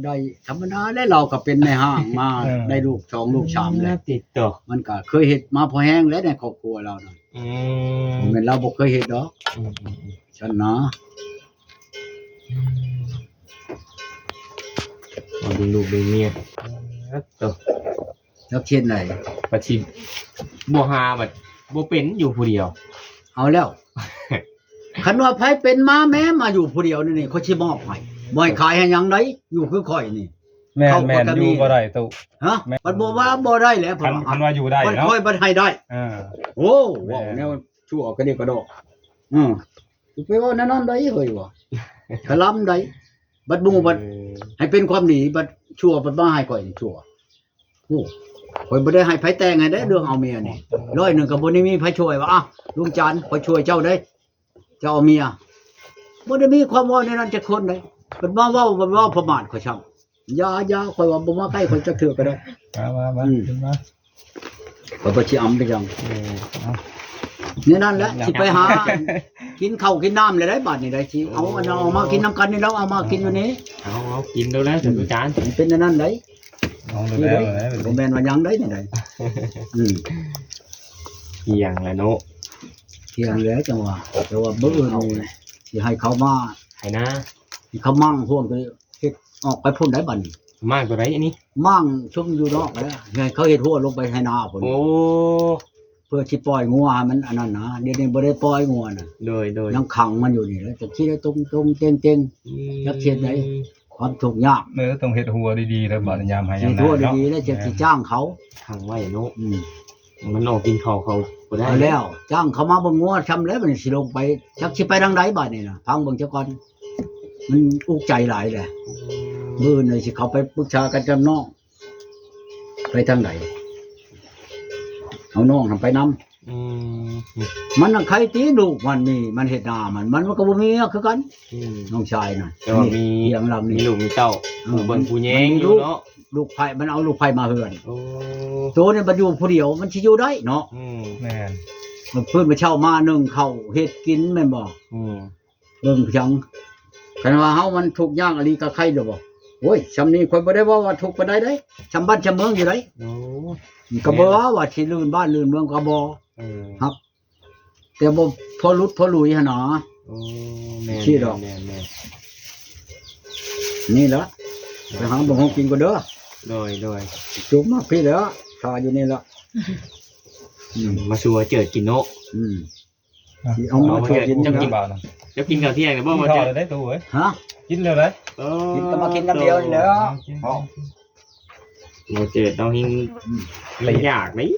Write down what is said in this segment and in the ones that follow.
ได้ธรรมดาได้เราก็เป็นในห้างมาได้ลูก2ลูก3แล้วติดต่อมันก็เคยเฮ็ดมาพอแห้งแล้วในครอบครัวเราน่ะบ่แม่นเราบ่เคยเฮ็ดดอกฉันนะเอาดูลูกดูเมียต่อแล้วเช่นไหนปะชิมบ่หาบัดบ่เป็นอยู่ผู้เดียวเอาแล้วคันว่าไผเป็นมาแม้มาอยู่ผู้เดียวนี่เขาสิมอบให้บ่ให้ขายให้หยังไดอยู่คือข่อยนี่แม่นอยู่บ่ได้ตุฮะมันบ่ว่าบ่ได้แล้วคันว่าอยู่ได้เนาะค่อยบ่ให้ได้โอ้ว้าวแนวชั่วก็ดีกระดอกไปว่านั่นได้เฮ้ยว่ะกะล้ำได้บัดบูบัดให้เป็นความดีบัดชั่วบัดมาให้ข่อยชั่วโอ้ข่อยบ่ได้ให้ไผแต่งให้ได้เรื่องเอาเมียนี่100ก็บ่ได้มีไผช่วยว่าลุงจันทร์ข่อยช่วยเจ้าได้เจ้าเอาเมียบ่ได้มีความว่าในนั้นจักคนได้บัดมาเว้าประมาทข่อยช้ำอย่าข่อยว่าบ่มาใกล้ข่อยจักเทื่อก็ได้มาขึ้นมาข่อยบ่สิอำไปจังนี่นั่นแหละสิไปหากินข้าวกินน้ำเลยได้บัดนี่ได้สิเอามากินน้ำกันนี่แล้วเอามากินอยู่นี้เอากินแล้วนะถึงจานเป็นนั่นได้เอาแล้วบ่แม่นว่ายังได้นี่ได้เที่ยงแล้วเนาะเที่ยงแล้วจังว่าแต่ว่ามื้อนี่สิให้เขามาให้นะเขามั่งพวกนี้เฮ็ดออกไปพุ่นได้บัดนี้มั่งตัวไหนอันนี้มั่งชุ่มอยู่นอกแล้วไงเขาเฮ็ดหัวลงไปให้นาพุ่นโอ้เพื่อสิปล่อยงัวมันอันนั้นนะเดี๋ยวนี้บ่ได้ปล่อยงัวน่ะโดยยังขังมันอยู่นี่แล้วจะคิดได้ตรงๆเต็งๆจักเฮ็ดได้ความทุกข์ยากต้องเฮ็ดหัวดีๆแล้วบัดยามให้ยามนั้นหัวดีๆแล้วจะสิจ้างเขาขังไว้เนาะมันออกกินข้าวเขาบ่ได้แล้วจ้างเขามาบ่งัวทำแล้วมันสิลงไปจักสิไปทางใดบัดนี่น่ะฟังเบิ่งซะก่อนมันอุกใจหลายแหละมื้อนี่สิเขาไปปรึกษากันกับน้องไปทางไหนเอาน้องทำไปนำมันใครตีลูกมันนี่มันเฮ็ดนามันก็บ่มีคือกันน้องชายน่ะแต่ว่ามีเลี้ยงลำนี่มีลูกมีเต้าผู้เบิ่งผู้แยงอยู่เนาะลูกไผมันเอาลูกไผมาเฮือนโตนี่บ่อยู่ผู้เดียวมันสิอยู่ได้เนาะแม่นมันเพิ่นมาเช่ามานึ่งข้าวเฮ็ดกินแม่นบ่เบิ่งจังคันว่าเฮามันทุกข์ยากอะลีก็ใครดอกบ่โอ้ยซำนี้ข่อยบ่ได้ว่าทุกข์ปานใดเด้ซำบ้านซำเมืองอยู่ไดก็บ่ว่าสิลื่นบ้านลื่นเมืองก็บ่ครับแต่บ่พอลุดพอลุยหั่นน่ะชี้ดอกนี่ล่ะไปหาบ่ฮู้กินก็เด้อโดยจุกมาพี่แล้วทาอยู่นี่ล่ะมาชัวเจิดกินโนะเอามาช่วยกินจังกินบ่าวนะจะกินข้าวเที่ยงบ่มาเจิดได้ตู้เอ้ยฮะกินแล้วได้กินก็มากินน้ำเดียวนี่แหละมาเจิดต้องหิ้งเลยยากมั้ย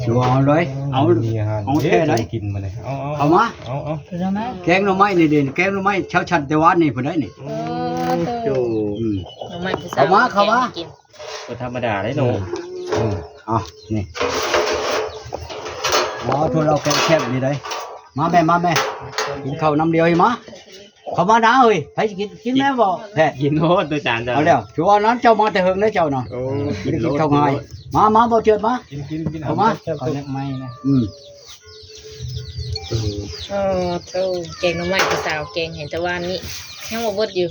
ชัวเอาเลยเอาแค่ไหนกินมาเลยเอามาแกงหน่อไม้นี่ดิแกงหน่อไม้เช้าชันแต่วานนี่พุ่นได้นี่เอามาก็ธรรมดาได้เนาะนี่ทุนเราแกงแคบนี่ได้มาแม่กินข้าวน้ำเดียวให้มาเขามาหนาเฮ้ยให้กินแม่บ่แท้กินโหดตัวจานเอาแล้วชัวนั้นเจ้ามาแต่เฮิงได้เจ้าเนาะกินข้าวง่ายมาบ่เจิดมากินเอามาเอาเล็กไม้นะเท่าแกงน้ำไม้ภาษาแกงเห็นแต่ว่านี่ยังบ่เบิดอยู่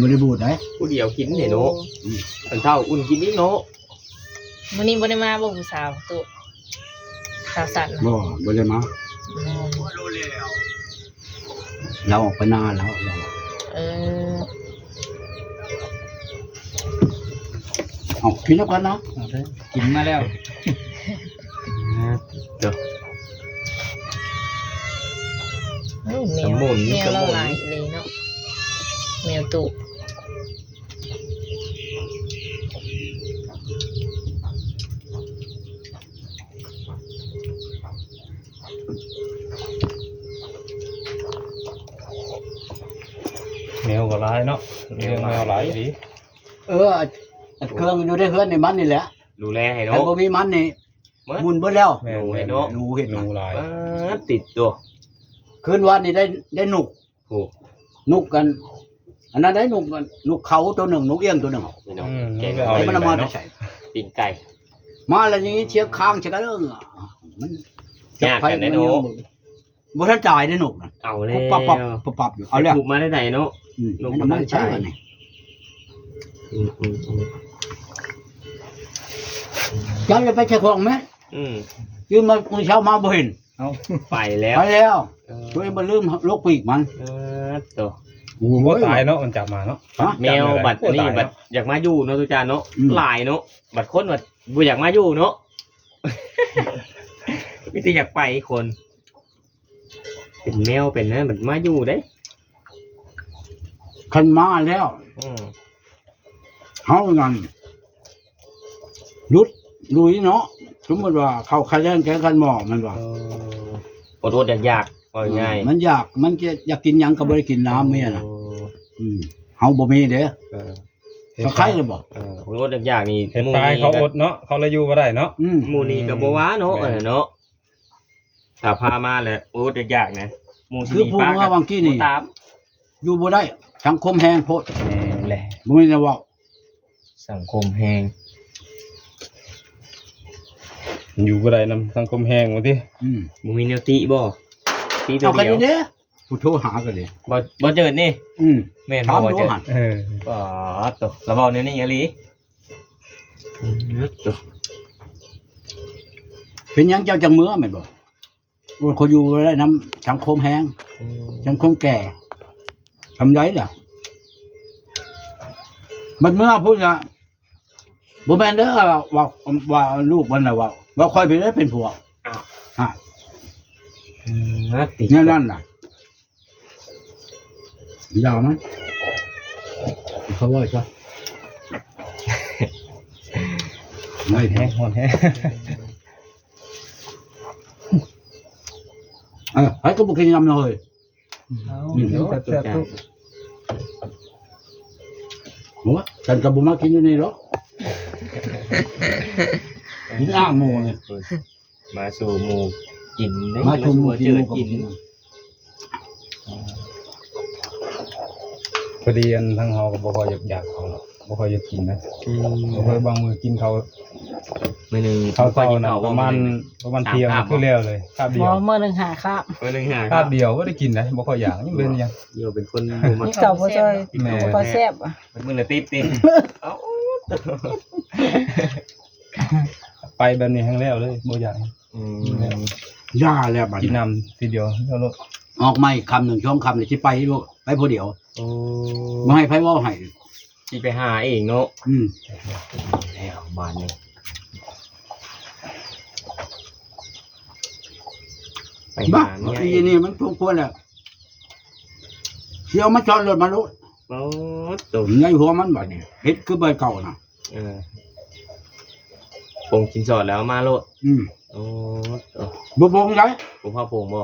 บ่ได้บูดได้ผู้เดียวกินนี่เนาะเป็นเท่าอุ่นกินนี่เนาะมื้อนี้บ่ได้มาบ่ผู้สาวตุสาวสัตว์บ่ได้มาเราออกไปนานแล้วเอากินแล้วกันนะกินมาแล้วเดี๋ยวแมวเราหลายเลยเนาะแมวตุแมวก็หลายเนาะเลี้ยงแมวหลายดีเครื่องอยู่ในเฮือนในมันนี่แหละดูแลให้เนาะถ้าบ่มีมันนี่มุนเบิดแล้วหนูให้เนาะหนูเฮ็ดหนูหลายติดตัวคืนวันนี้ได้หนุกนุกกันอันนั้นได้หนุกกันนุกเขาตัวหนึ่งนุกเอี้ยงตัวหนึ่งแกงไอ้มันมาใส่ปีนไก่มาแล้วอย่างนี้เชียงค้างเชียงกันมัน ยากกันได้เนาะ บ่ทันจ่ายได้หนกน่ะ เอาแล้ว ปั๊บปั๊บอยู่เอาแล้ว ถูกมาได้ไหนเนาะ หนกบ่ทันจ่าย นี่ อืม เจ้าจะไปเช็คของไหม อืม ยืมมามื้อเช้ามาบ่เห็น เอา ไปแล้ว ไปแล้วช่วยบ่ลืมลกปีกมัน ตัว บ่ตายเนาะมันจับมาเนาะ ฮะ แมวบัตรอันนี้บัตรอยากมาอยู่เนาะทุกจานเนาะ อืม หลายเนาะบัตรคนบัตรบ่อยากมาอยู่เนาะ มิตรอยากไปคน เป็นแมวเป็นนะบัตรมาอยู่เด้ คันมาแล้ว อืม เฮานั่นลุยเนาะสมมุติว่าเขาคะแนนแข่งขันหม้อมันว่า อดอยากว่าง่าย มันอยากกินหยังก็บ่ได้กินน้ำเมียน่ะเฮาบ่มีเด้อ เออ ก็ใครเลยบ่ อดอยากนี่ เห็นปลายเขาอดเนาะเขาเลยอยู่บ่ได้เนาะ หมู่นี่ก็บ่ว่าเนาะเนาะถ้าพามาแล้วอดอยากนะหมู่สิ คือพูดว่าบางกี้นี่ ตาม อยู่บ่ได้สังคมแฮงโพด แหละ บ่มีแต่เว้า สังคมแฮง อยู่บ่ได้นำสังคมแห้งว่าติ บ่มีแนวติบ่ติตั เอา ว กัน เดียว เด้อผู้โทรหากันเลย บ่เจิดนี่ แม่น ถาม บ่ ดู เจิด หัน ป๋อตกระเบ้าเนี่ยนี่อีหลีตก เป็นหยังเจ้าจังเมื่อแม่นบ่ว่าเขาอยู่ได้นำสังคมแฮงสังคมแก่ทำได้ล่ะมันเมื่อพูดน่ะบ่แม่นเด้อว่าลูกมันน่ะว่าค่อยไปได้เป็นผัว ติด เนี่ยนั่นน่ะยาวมั้ยเขาว่าซะไม่ แห้ แท้ งหอนแห้ง ให้ก็บ่กินน้ำเลย เดี๋ยวแซ่บๆทุก หัวฉันก็บ่มากินอยู่นี่หรอกกินอ่างหมูนี่ มาสู่หมู่กินได้ มาชมหมูกิน เจิ หมู ด ก็ กิ กิ น น พอดีอันทางเฮาก็บ่ค่อยอยากเขาเนาะบ่ค่อยอยากกินนะบ่ค่อยบางมื้อกินเขา มื้อนึง เขาเช้าน่ะประมาณเที่ยงคือแล้วเลยคาบเดี หม ยว อมื้อหนึงหาครับ มื้อนึงหา คาบเดียวบ่ได้กินนะบ่ค่อยอยากยังเป็นหยัง เดี๋ยวเป็นคนบ่มา นี่เก่าบ่จ้อย แม่ บ่ค่อยแซ่บอ่ะ มื้อละติบเอ้า ไปแบบนี้แห้งแล้วเลยบ่อยาก ย่าแล้วบัด กิน นี้ น้ำทีเดียวแล้วโลด ออกมาอีกคำหนึ่งช่องคำนี่สิไปลูกไปผู้เดียว โอ้ บ่ให้ไผเว้าให้ สิไปหาเองเนาะ แล้วบ้านนี้ไป บ้า หาเมีย อี เอง นี่มันทุกคนแหละเที่ยวมาจอดรถมาลุ โอ้ตุ่ม ในหัวมันบัดนี้เฮ็ดคือใบเก่าน่ะ ปงกินสอดแล้วมาโลดโอ้ บ่บ่งได้ ผมพาปงบ่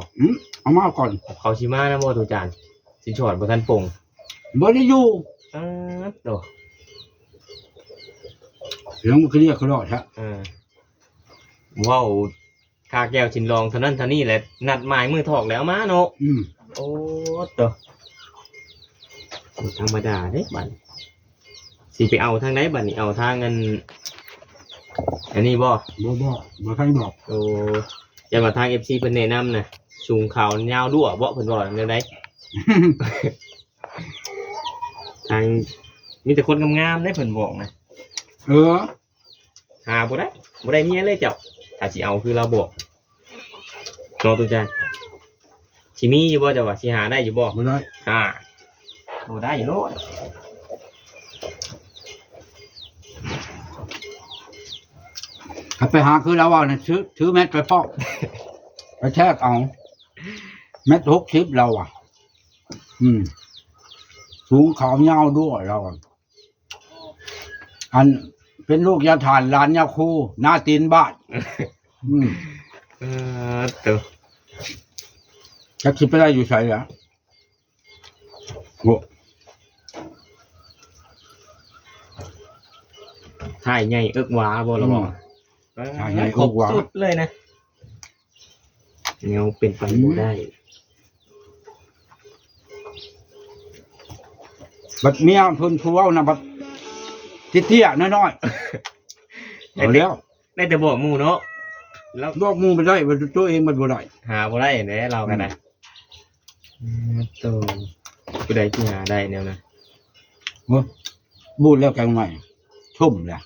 เอามาก่อน เขาชิมานะบ่ตูจานสินสอดบ่ทันปง บ่ได้อยู่ โต เสียงมันเครียดเขารอดฮะ ว้าวคาแก้วชินรองเท่านั้นเท่านี้แหละนัดหมายมือถอกแล้วมาเนาะโอ้โตธรรมดาเด้บัดสิไปเอาทางไหนบัดนี้เอาทางเงินอันนี้บ่ บ่ทันบอก โอ้อย่ามาทาง FC เพิ่นแนะนำน่ะสูงขาวยาวรั่วบ่เพิ่นบอกจังได๋ ทางมีแต่คนงามๆได้เพิ่นบอกนะ หาบ่ได้เมียเลยเจ้าถ้าสิเอาคือเราบอกรอตัวใจสิมีอยู่บ่เจ้าว่าสิหาได้อยู่บ่ บ่ได้ บ่ได้อยู่โลด ถ้าไปหาคือเราว่าน่ะถือแมทไปฟอกไปแทกเอาแมท60เราอ่ะสูงขาวยาวด้วยเราอันเป็นลูกยาฐานหลานยาคูหน้าตีนบ้านตัว จะคิดไปได้อยู่ใส่ละโอ้ ถ่ายใหญ่อึกหวาบ่ล่ะบ่ครบสุดเลยนะแนวเป็นไปบ่ได้ บัดเมียเพิ่นผู้เว้านะบัดเตี้ยๆน้อยๆเอาแล้ว ได้แต่บอกหมู่เนาะ แล้ว บอกหมู่บ่ได้ว่าตัวเองมันบ่ได้ หาบ่ได้แหน่เรากันนะตัวผู้ใดที่หาได้แนวนั้น บูดแล้วแกงใหม่ชุ่มแล้ว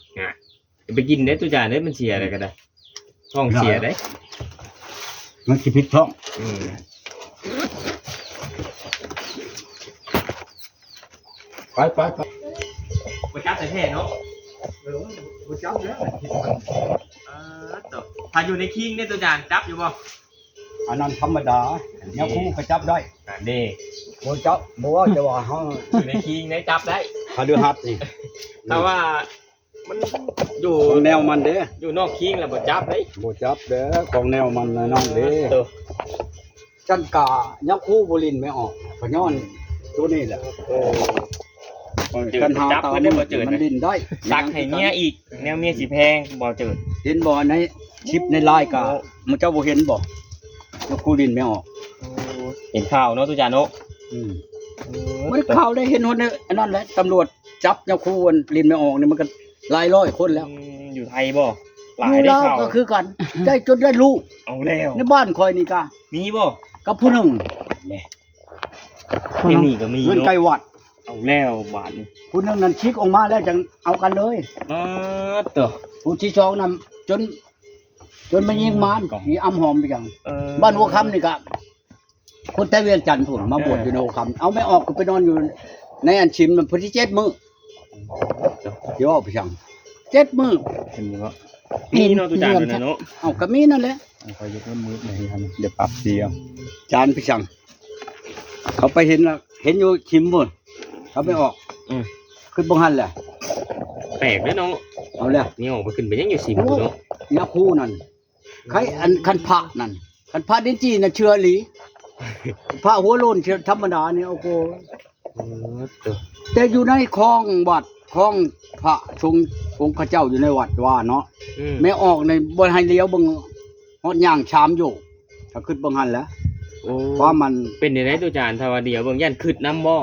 ไปกินเด้ตุจานเด้มันเสียอะไรก็ได้ท้องเสียได้ มันสิพิษท้อง อืม ไป บ่จับแต่แท้เนาะ บ่จับแล้ว ตัวถ้าอยู่ในคิงเนี่ยตุจานจับอยู่บ่ อันนั้นธรรมดาเนี่ยครูก็จับได้ นี่ บ่จับบ่ว่าจะว่าเฮา อยู่ในคิงเนี่ยจับได้ คฤหัสถ์นี่ แต่ว่ามันอยู่ ของแนวมันเด้ อยู่นอกคิงแล้วบ่จับได้ บ่จับเด้อของแนวมันนะน้องเด้ ตัว จันกายักคู่บ่ลินไม่ออกก็ย้อนตัวนี้แหละกันหาตามันลินได้ สักให้เมียอีกแนวเมียสิแพงบ่เจิด เห็นบ่ในคลิปในไลน์ก็มันเจ้าบ่เห็นบ่ยักคู่ลินไม่ออก เห็นข่าวเนาะตุจานเนาะ มันข่าวได้เห็นคนอันนั้นแหละตำรวจจับยักคู่ลินไม่ออกนี่มันก็หลายร้อยคนแล้ว อยู่ไทยบ่หลาย อยู่ ได้ ลาว ข่าว ก็คือกัน ได้จนได้ลูก เอาแล้ว ในบ้านคอยนี่ก็ มีบ่ กับผู้หนึง ที่นี่ก็มี เงิน เนาะ ไกลวัด เอาแล้วบาทนี่ ผู้หนึงนั้นชิกออกมาแล้วจังเอากันเลย ตัว ผู้ที่สองนำจนมันยิงมานมีอำหอมไปอย่าง บ้านหัวคำนี่ก็คนไต้เวียงจันทร์ผมมาบวชอยู่ในหัวคำเอาไม่ออกก็ไปนอนอยู่ในอันชิมมันพุทธิ7 มื้อเดี๋ยวเอาไปสั่ง7 มื้อ เห็นบ่มีเนาะตุจานเนาะ เอาก็มีนั่นแหละ คอยยกมือหน่อยครับเดี๋ยวปรับเดียว จานไปสั่งเขาไปเห็นแล้วเห็นอยู่ชิมพุ่นเขาไม่ออกขึ้นบ่หันแหละ แปลกเด้อเนาะ เอาแล้ว นี่ออกไปขึ้นไปยังอยู่สิบเนาะ ยักษ์คู่นั่นใครอันคันพระนั่นคันพระดินจีน่ะเชื่อหลีพระหัวโลนเชื่อธรรมดานี่โอ้โห ตัว แต่อยู่ในคลองวัดคลองพระทรงองค์พระเจ้าอยู่ในวัดว่าเนาะไม่ออกในบนให้เลี้ยวเบิ่งฮอดย่างชามอยู่ถ้าขึ้นเบิ่งหันแหล้ว โอ้ เพราะมัน เป็นในไหนตุจานถ้าว่าเดี๋ยวเบิ่งยันขึ้นน้ำบ่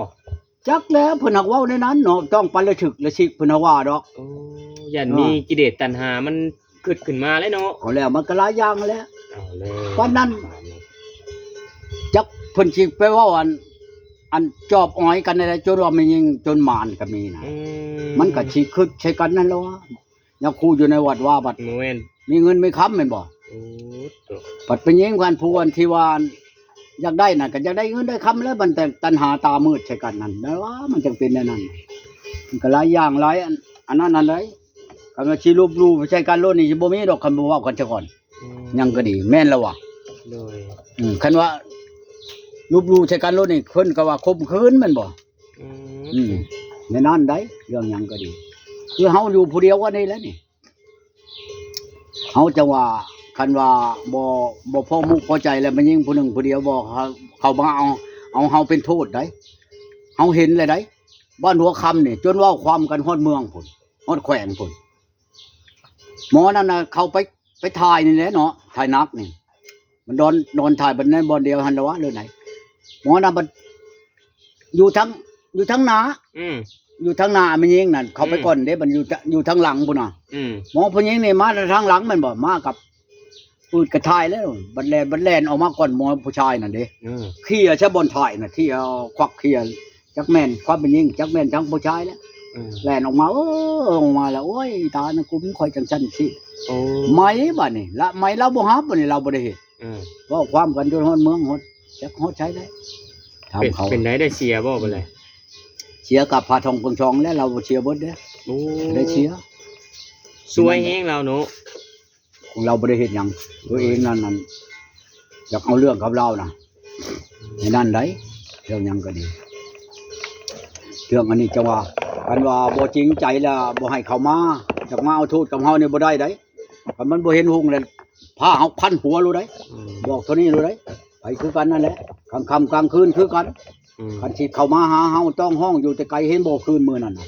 จักแล้วเพิ่นหักเว้าในนั้นเนาะต้องปันละถึกละชิกเพิ่นว่าดอก โอ้ยันมีกิเลสตัณหามันขึ้นมาเลยเนาะ ก็แล้วมันก็หลายอย่างแล้ว เอาเลย เพราะนั้น จักเพิ่นสิไปเว้าอันจอบอ้อยกันอะไรจนว่ามันยิงจนมานก็มีนะมันก็สิคึกใช้กันนั่นแหละว่ายักษ์คู่อยู่ในวัดว่าบัด โมเมน มีเงินไม่ค้ำแม่นบ่ โอ้ตัว บัดเป็นยิงกันผู้อันที่ว่าอยากได้น่ะก็อยากได้เงินได้ค้ำแล้วมันแต่ตัณหาตามืดใช้กันนั่นนะว่ามันจังเป็นแน่นั่นมันก็หลายอย่างหลายอันนั้นอันใดคันว่าสิรูปใช้กันโลดนี่สิบ่มีดอกคันบ่เว้ากันซะก่อนยังก็ดีแม่นแล้วว่ะ โดย คันว่ารูปใช้กันโลดนี่เพิ่นก็ว่าคมคืนแม่นบ่ในนั้นได้เรื่องหยังก็ดีคือเฮาอยู่ผู้เดียวว่านี่แหละนี่เฮาจะว่าคันว่าบ่พอมุกพอใจแล้วมันยิงผู้หนึ่งผู้เดียวบ่เขามาเอาเฮาเป็นโทษได้เฮาเห็นเลยได้บ้านหัวคำนี่จนว่าความกันฮอดเมืองพุ่นฮอดแขวงพุ่นหมอนั่นน่ะเขาไปถ่ายนี่แหละเนาะถ่ายนักนี่มันนอนถ่ายบันในบ่อนเดียวหันละวะเรื่องไหนหมอนั่นมันอยู่ทั้งนาอยู่ทางหน้ามันยิงนั่นเขาไปก่อนเด้มันอยู่ทางหลังพุ่นน่ะหมอผู้หญิงนี่มาทางหลังมันบ่มากับปืนกระทายแล้วบัดแลนออกมาก่อนหมอผู้ชายนั่นเด้เขี้ยซะบนถ่ายน่ะที่เอาควักเขี้ยจักแม่นความเป็นยิงจักแม่นทั้งผู้ชายแล้วแล่นออกมาออกมาแล้วโอ้ยตาน่ะกูมันค่อยจังซั่นสิไหมบัดนี้ละไหมเราบ่ฮับบัดนี้เราบ่ได้เฮ็ดว่าความกันจนฮอดเมืองฮอดจักฮอดใช้ได้ถามเขา เป็นได้เสียบ่เป็นไร เชียร์กับพาทองเพิงชองแล้วเราเชียร์เบิดเด้อได้เชียร์ สวยแฮงเราเนาะ ของเราบ่ได้เฮ็ดหยังตัวเองนั่นอยากเอาเรื่องกับเรานะในนั้นได้เรื่องหยังก็ดีเรื่องอันนี้จะว่ากันว่าบ่จริงใจแล้วบ่ให้เข้ามาจักมาเอาโทษกับเฮานี่บ่ได้ได้คันมันบ่เห็นหุ่งแล้วพาเฮาพันหัวรู้ได้บอกเท่านี้รู้ได้ไปคือกันนั่นแหละกลางค่ำกลางคืนคือกันคันสิเข้ามาหาเฮาต้องห้องอยู่แต่ไกลเห็นบ่คืนมื้อนั้นน่ะ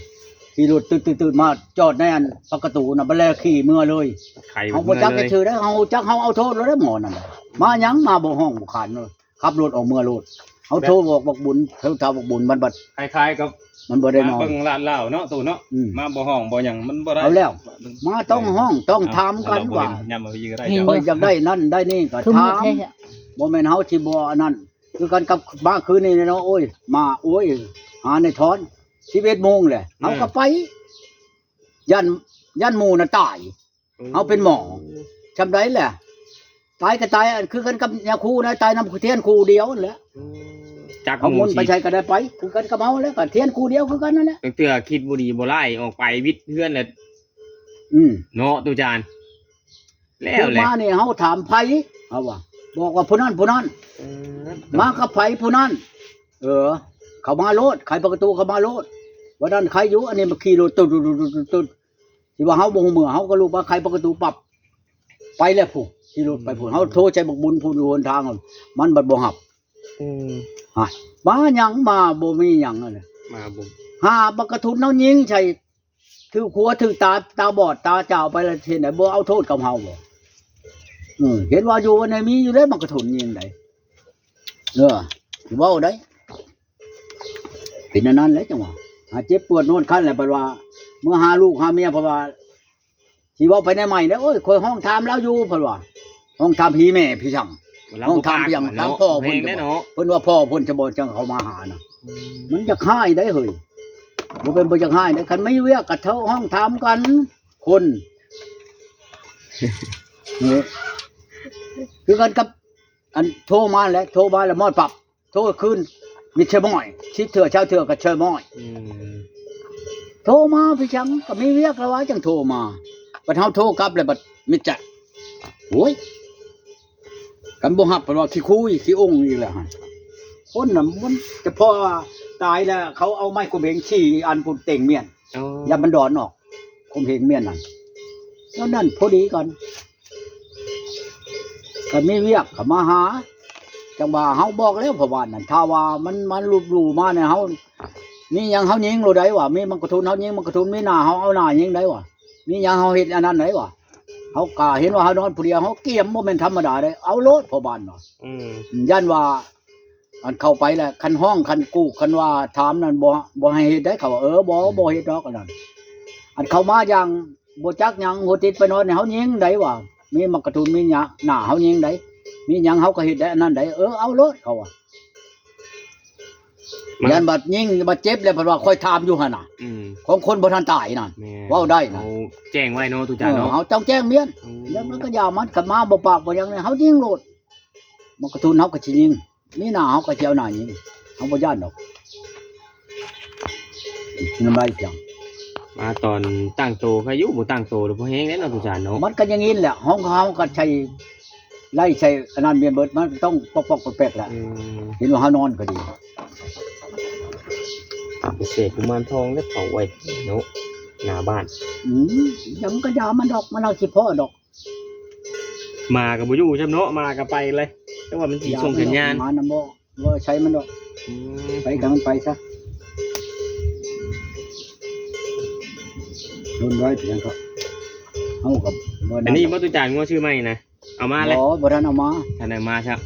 ขี่รถตื่นๆมาจอดในอันประตูน่ะบ่แลขี่เมื่อเลยเฮาบ่จักจะชื่อได้เฮาจักเฮาเอาโทษแล้วได้หมอนั่นมาหยังมาบ่ห้องบ่ขานเลยขับรถออกเมื่อรถเฮ เขาโทรบอกบอกบุญเขาทาบอกบุญมันบัด คล้ายๆกับ มันบ่ได้น มา อน เบิ่งลาดเหล้าเนาะตู่เนาะ อืม มาบ่ห้องบ่หยังมันบ่ได้ เอาแล้ว มาต้องห้องต้องถามกันว่า ยามมายืนก็ได้ เห็น เจ้า ข่อยอยากได้นั่นได้นี่ก็ คือ ถา มืด ม แท้ บ่แม่นเฮาที่บ่อันนั้นคือกันกับบ้าคืนนี้เนาะโอ้ยมาโอ้ยหาในทอน11 โมงแหละเฮาก็ไปยันหมู่น่ะตายเอาเป็นหมอจำได้แหละตายก็ตายอันคือกันกับยาคูนะตายนำเทียนคูเดียวนั่นแหละ จาก เอา ห มุ มู่ นไป สิ ใช้ก็ได้ไปคือกันกับเฮาแล้วก็เทียนคูเดียวคือกันนั่นแหละ ตั้งแต่คิดบ่ดีบ่ร้ายออกไปวิทย์เพื่อนแล้ว อืม เนาะตุจานแล้ว คือ แหละ มานี่เฮาถามไผเอาว่าบอกว่าผู้นั้นผู้นั้นมากับไผผู้นั้นเขามาโลดไขประตูเขามาโลดว่าด้านใครอยู่อันนี้มาขี่รถตุ๊ดที่ว่าเฮาบ่ฮู้มื้อเฮาก็รู้ว่าไขประตูปรับไปแล้วผู้ขี่รถไปผู้เฮาโทรใจบักบุญผู้อยู่หนทางมันบัดบ่รับมาหยังมาบ่มีหยังนั่นแหละ มาบ่ หาบักกระทุนเฮายิงใส่ถือขัวถือตาบอดตาเจ้าไปแล้วเห็นไหนบ่เอาโทษกับเฮาบ่เห็นว่าอยู่ในมีอยู่ได้บักกระทุนยิงได้สิเว้าได้เป็นอันนั้นแหละจังหวะหาเจ็บปวดโน่นคันแหละเพราะว่าเมื่อหาลูกหาเมียเพราะว่าสิเว้าไปในใหม่แล้วโอ้ยคอยห้องถามแล้วอยู่เพราะว่าห้องถามพี่แม่พี่ช่าง ห้องทำเพียงตามพ่อ เพลงได้เนาะ เพิ่นว่าพ่อเพิ่นจะบ่จังเขามาหาน่ะมันจะค่ายได้เฮ้ยบ่เป็นบ่จังค่ายได้คันไม่เวียกกับเท่าห้องถามกันคนนี่คือกันกับอันโทรมาแล้วมอดปรับโทรคืนมิเชม้อยชิดเถื่อเช้าเถื่อกับเชยม้อยโทรมาพี่จังก็มีเวียกแล้วว่าจังโทรมาบัดเฮาโทรกลับแล้วบัดมิจฉาโอ้ยกันบ่ฮับเพราะว่าขี้คุยขี้องอีกแล้วหั่นคนน่ะมันจะพอตายแล้วเขาเอาไม้กบเหงชี้อันปุ่นเต่งเมียนอย่ามันดอนออกกบเหงเมียนนั่นแล้วนั่นพอดีก่อนก็มีเวียกเขามาหาจังว่าเฮาบอกแล้วเพราะว่านั่นถ้าว่ามันรูมาเนี่ยเฮามีหยังเฮายิงโลได้วะมีมันกระทุนเฮายิงมันกระทุนมีหน้าเฮาเอาหน้ายิงได้วะมีหยังเฮาเฮ็ดอันนั้นได้วะเฮากะเห็นว่าเฮานอนผู้เดียวเฮาเกี่ยมบ่แม่นธรรมดาเด้เอาโลดพ่อบ้านเนาะย่านว่าอันเข้าไปแหละคันห้องคันกู้คันว่าถามนั่นบ่ให้เฮ็ดได้เขาว่าบ่เฮ็ดดอกอันนั้นอันเข้ามาอย่างบ่จักหยังหัวติดไปนอนเนี่ยเฮายิงได้วะมีมักกระทุนมีหยังหน้าเฮายิงได้มีหยังเฮาก็เฮ็ดได้อันนั้นได้เอาโลดเขาว่าย่านบัดยิงบัดเจ็บแล้วเพิ่นว่าค่อยถามอยู่หั่นน่ะของคนบ่ทันตายนั่นเว้าได้นะ เอาแจ้งไว้เนาะตุจานเนาะ เฮาต้องแจ้งเมียนแล้วมันก็อย่ามันกลับมาบ่ปากบ่หยังเนี่ยเฮายิงโลดมันกระทุนเฮาก็สิยิงมีหน้าเฮาก็สิเอาหน้ายิงเฮาบ่ย่านดอกนำได้จัง มาตอนตั้งโตพายุบ่ตั้งโตหรือบ่แฮงแล้วเนาะตุจานเนาะ มันก็อย่างงี้แหละห้องเขาก็ใช้ไล่ใช้อันนั้นเมียนเบิดมันต้องปอกๆแปลกๆแหละเห็นว่าเฮานอนก็ดี เศษกุมารทองได้เผาไว้เนาะหน้าบ้าน ยังก็ยามันดอกมันเอาสิพ่อดอก มากับบ่อยู่ใช่เนาะมากับไปเลยแต่ว่ามันสิส่งสัญญาณ มานำบ่ว่าใช้มันดอกไปกันมันไปซะโดนไว้เพียงก็เฮากับบ่ อันนี้บ่ตุจานงัวชื่อใหม่นะเอามาเลย บ่ทันเอามา ท่านได้มาครับ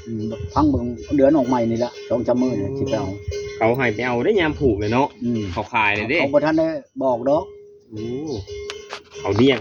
พังเบิ่งเดือนออกใหม่นี่ละ2-3มื้อนี่สิไปเอา เขาให้ไปเอาได้ยามผูกเลยเนาะเขาขายเลยเด้ เขาบ่ทันได้บอกดอก เขาเรียก